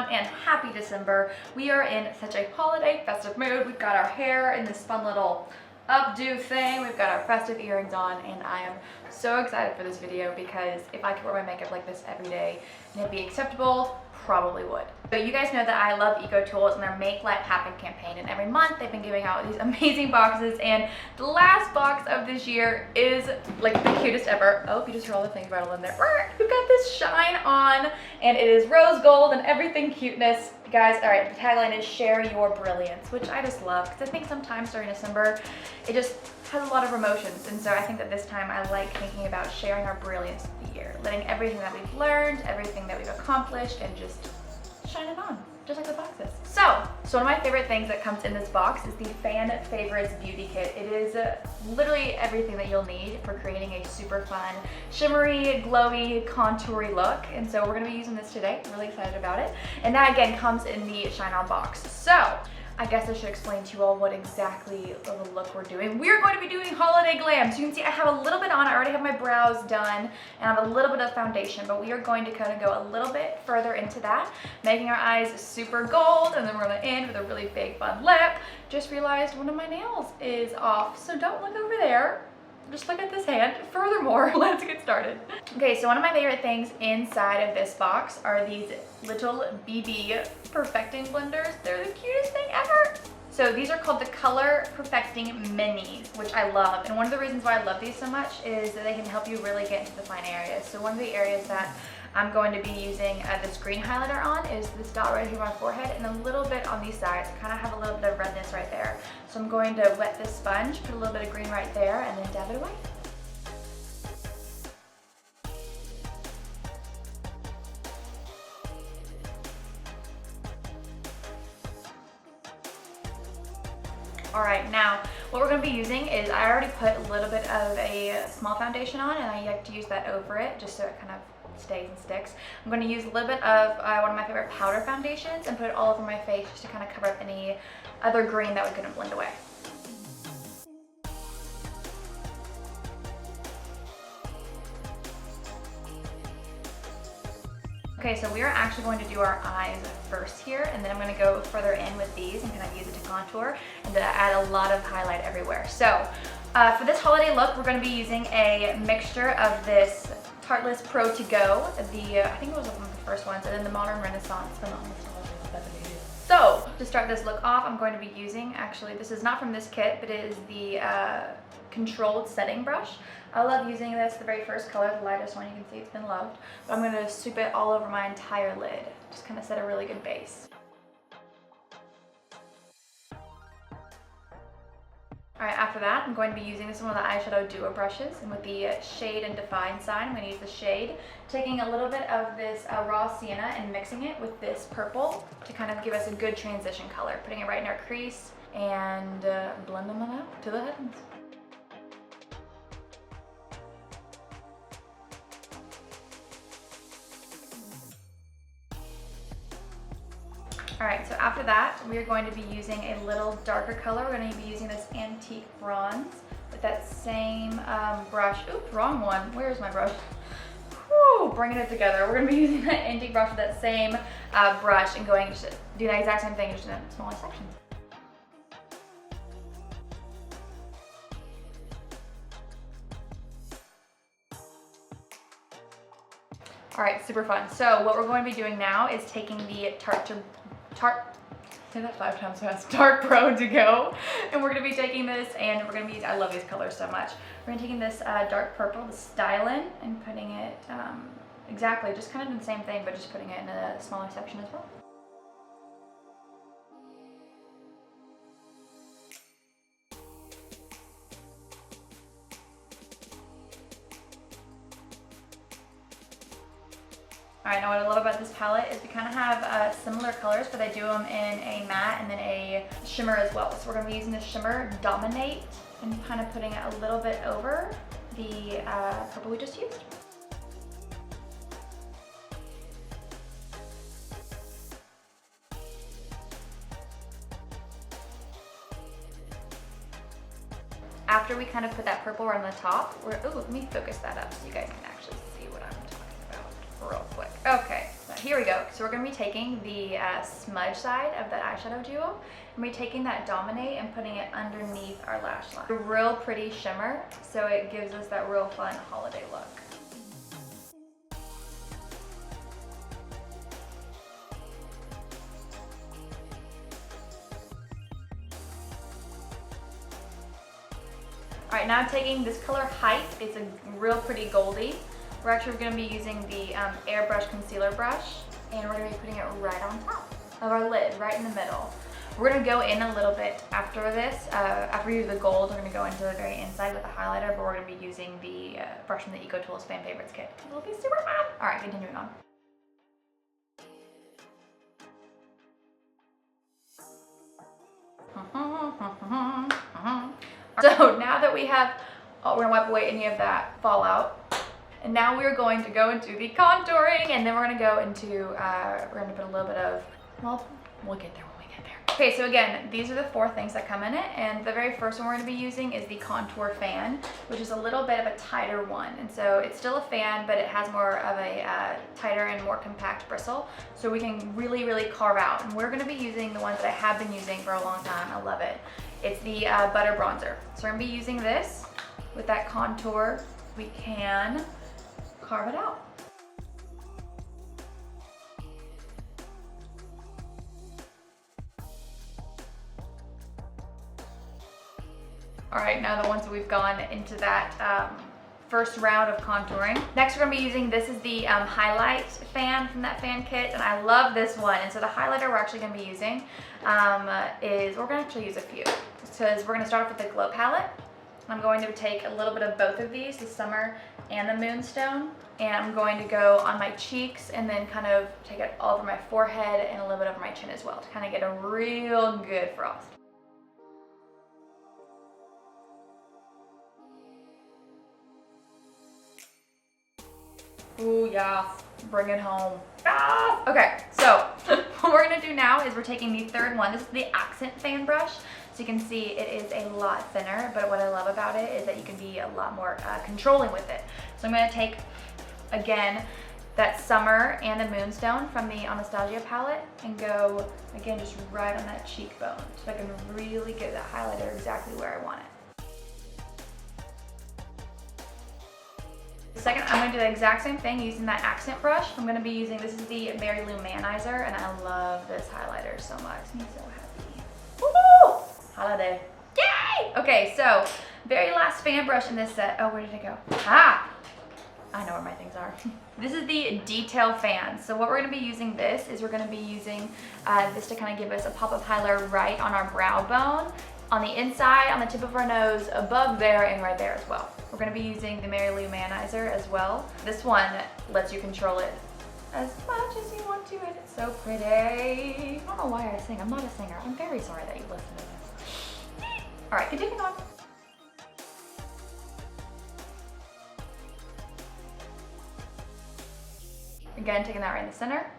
everyone, and happy December. We are in such a holiday festive mood. We've got our hair in this fun little updo thing. We've got our festive earrings on, and I am so excited for this video because if I could wear my makeup like this every day and it'd be acceptable, probably would. So you guys know that I love Ecotools and their Make Life Happen campaign, and every month they've been giving out these amazing boxes, and the last box of this year is like the cutest ever. Oh, you just heard all the things rattle in there. We've got this shine on, and it is rose gold and everything cuteness. Guys, all right, the tagline is share your brilliance, which I just love because I think sometimes during December it just has a lot of emotions, and so I think that this time I like thinking about sharing our brilliance of the year, letting everything that we've learned, everything that we've accomplished, and just shine it on, just like the boxes. So one of my favorite things that comes in this box is the Fan Favorites Beauty Kit. It is literally everything that you'll need for creating a super fun, shimmery, glowy, contoury look. And so we're gonna be using this today. I'm really excited about it. And that again comes in the Shine On box. So I guess I should explain to you all what exactly of a look we're doing. We're going to be doing holiday glam. So you can see I have a little bit on. I already have my brows done and I have a little bit of foundation, but we are going to kind of go a little bit further into that, making our eyes super gold, and then we're gonna end with a really big fun lip. Just realized one of my nails is off, so don't look over there. Just look at this hand. Furthermore, let's get started. Okay, so one of my favorite things inside of this box are these little BB perfecting blenders. They're the cutest thing ever. So these are called the Color Perfecting Minis, which I love. And one of the reasons why I love these so much is that they can help you really get into the fine areas. So one of the areas that I'm going to be using this green highlighter on is this dot right here on my forehead and a little bit on these sides. I kind of have a little bit of redness right there. So I'm going to wet this sponge, put a little bit of green right there, and then dab it away. All right, now what we're going to be using is I already put a little bit of a small foundation on, and I like to use that over it just so it kind of stays and sticks. I'm going to use a little bit of one of my favorite powder foundations and put it all over my face just to kind of cover up any other green that was going to blend away. Okay, so we are actually going to do our eyes first here, and then I'm going to go further in with these and kind of use it to contour and to add a lot of highlight everywhere. So for this holiday look, we're going to be using a mixture of this Tarteless Pro To Go, I think it was one of the first ones, and then the Modern Renaissance. So to start this look off, I'm going to be using, actually this is not from this kit, but it is the Controlled Setting Brush. I love using this, the very first color, the lightest one. You can see it's been loved. But I'm going to swoop it all over my entire lid. Just kind of set a really good base. Alright, after that, I'm going to be using this one of the eyeshadow duo brushes, and with the Shade and Define sign, I'm going to use the shade, taking a little bit of this raw sienna and mixing it with this purple to kind of give us a good transition color, putting it right in our crease and blending them out to the heavens. Alright, so after that, we are going to be using a little darker color. We're going to be using this Antique Bronze with that same brush. Oops, wrong one. Where's my brush? Whew, bringing it together. We're going to be using that Antique brush with that same brush and going to do that exact same thing, just in smaller sections. Alright, super fun. So what we're going to be doing now is taking the say that 5 times fast, Tarte Pro To Go, and we're going to be taking this, and we're going to be, I love these colors so much, we're going to be taking this dark purple, the Stylin, and putting it exactly, just kind of the same thing, but just putting it in a smaller section as well. Alright, now what I love about this palette is we kind of have similar colors, but I do them in a matte and then a shimmer as well. So we're going to be using the shimmer Dominate and kind of putting it a little bit over the purple we just used. After we kind of put that purple on the top, ooh, let me focus that up so you guys can actually see what I'm talking about real quick. Okay, so here we go. So we're gonna be taking the smudge side of that eyeshadow duo, and we're taking that Dominate and putting it underneath our lash line. A real pretty shimmer, so it gives us that real fun holiday look. All right, now I'm taking this color Hype. It's a real pretty goldy. We're actually going to be using the airbrush concealer brush, and we're going to be putting it right on top of our lid, right in the middle. We're going to go in a little bit after this. After we use the gold, we're going to go into the very inside with the highlighter, but we're going to be using the brush from the Ecotools Fan Favorites kit. It'll be super fun. All right, continuing on. So now that we have, we're gonna wipe away any of that fallout. And now we're going to go into the contouring, and then we're gonna go into, we're gonna put a little bit of, well, we'll get there when we get there. Okay, so again, these are the 4 things that come in it, and the very first one we're gonna be using is the contour fan, which is a little bit of a tighter one. And so it's still a fan, but it has more of a tighter and more compact bristle, so we can really, really carve out. And we're gonna be using the ones that I have been using for a long time. I love it. It's the Butter Bronzer. So we're gonna be using this with that contour. We can carve it out. All right, now that once we've gone into that first round of contouring. Next we're gonna be using, this is the highlight fan from that fan kit, and I love this one. And so the highlighter we're actually gonna be using is, we're gonna actually use a few, because we're gonna start off with the Glow palette. I'm going to take a little bit of both of these, the Summer and the Moonstone, and I'm going to go on my cheeks and then kind of take it all over my forehead and a little bit over my chin as well to kind of get a real good frost. Ooh, yeah, bring it home. Ah! Okay, so what we're gonna do now is we're taking the third one. This is the Accent fan brush. So you can see it is a lot thinner, but what I love about it is that you can be a lot more controlling with it. So I'm gonna take, again, that Summer and the Moonstone from the Anastasia palette and go, again, just right on that cheekbone. So I can really get that highlighter exactly where I want it. Second, I'm gonna do the exact same thing using that accent brush. I'm gonna be using, this is the Mary Lou Manizer, and I love this highlighter so much. It makes me so happy. Woo! Holiday. Yay! Okay, so very last fan brush in this set. Oh, where did it go? Ah! I know where my things are. This is the Detail Fan. So what we're gonna be using this is we're gonna be using this to kind of give us a pop of highlighter right on our brow bone, on the inside, on the tip of our nose, above there, and right there as well. We're gonna be using the Mary Lou Manizer as well. This one lets you control it as much as you want to, and it's so pretty. I don't know why I sing, I'm not a singer. I'm very sorry that you listen to this. All right, continuing on. Again, taking that right in the center.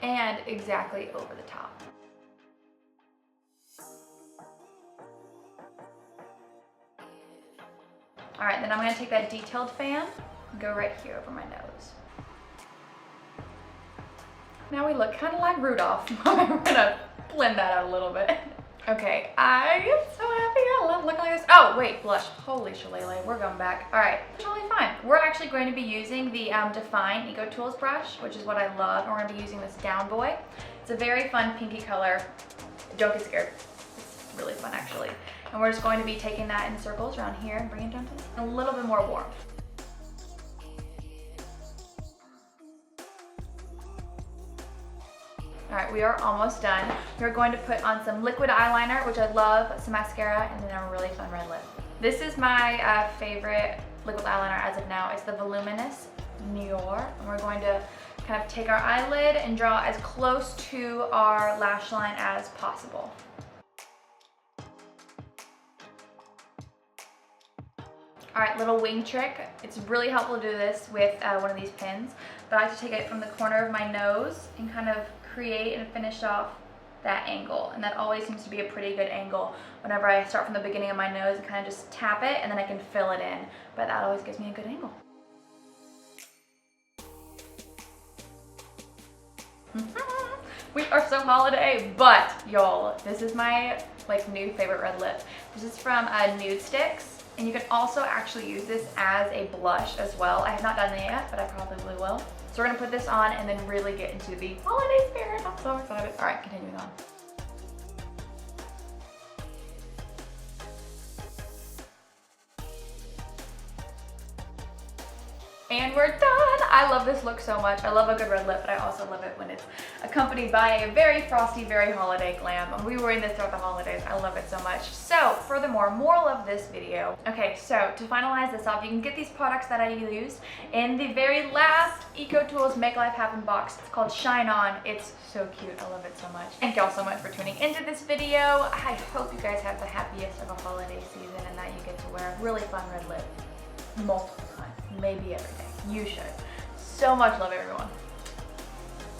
And exactly over the top. All right, then I'm gonna take that detailed fan and go right here over my nose. Now we look kind of like Rudolph. We're gonna blend that out a little bit. Okay, I am so happy. I love looking like this. Oh, wait, blush. Holy shillelagh, we're going back. All right, totally fine. We're actually going to be using the Define Ecotools brush, which is what I love. And we're gonna be using this Down Boy. It's a very fun pinky color. Don't get scared. It's really fun, actually. And we're just going to be taking that in circles around here and bringing it down to a little bit more warmth. All right, we are almost done. We're going to put on some liquid eyeliner, which I love, some mascara, and then a really fun red lip. This is my favorite liquid eyeliner as of now. It's the Voluminous New York, and we're going to kind of take our eyelid and draw as close to our lash line as possible. All right, little wing trick. It's really helpful to do this with one of these pins, but I like to take it from the corner of my nose and kind of create and finish off that angle. And that always seems to be a pretty good angle whenever I start from the beginning of my nose and kind of just tap it, and then I can fill it in. But that always gives me a good angle. are so holiday, but y'all, this is my like new favorite red lip. This is from Nude Sticks, and you can also actually use this as a blush as well. I have not done it yet, but I probably will. So we're gonna put this on and then really get into the holiday spirit. I'm so excited. All right, continuing on. And we're done. I love this look so much. I love a good red lip, but I also love it when it's accompanied by a very frosty, very holiday glam. And we were in this throughout the holidays. I love it so much. So furthermore, moral of this video. Okay, so to finalize this off, you can get these products that I used in the very last Ecotools Make Life Happen box. It's called Shine On. It's so cute. I love it so much. Thank y'all so much for tuning into this video. I hope you guys have the happiest of a holiday season and that you get to wear a really fun red lip multiple times, maybe every day. You should. So much love, everyone.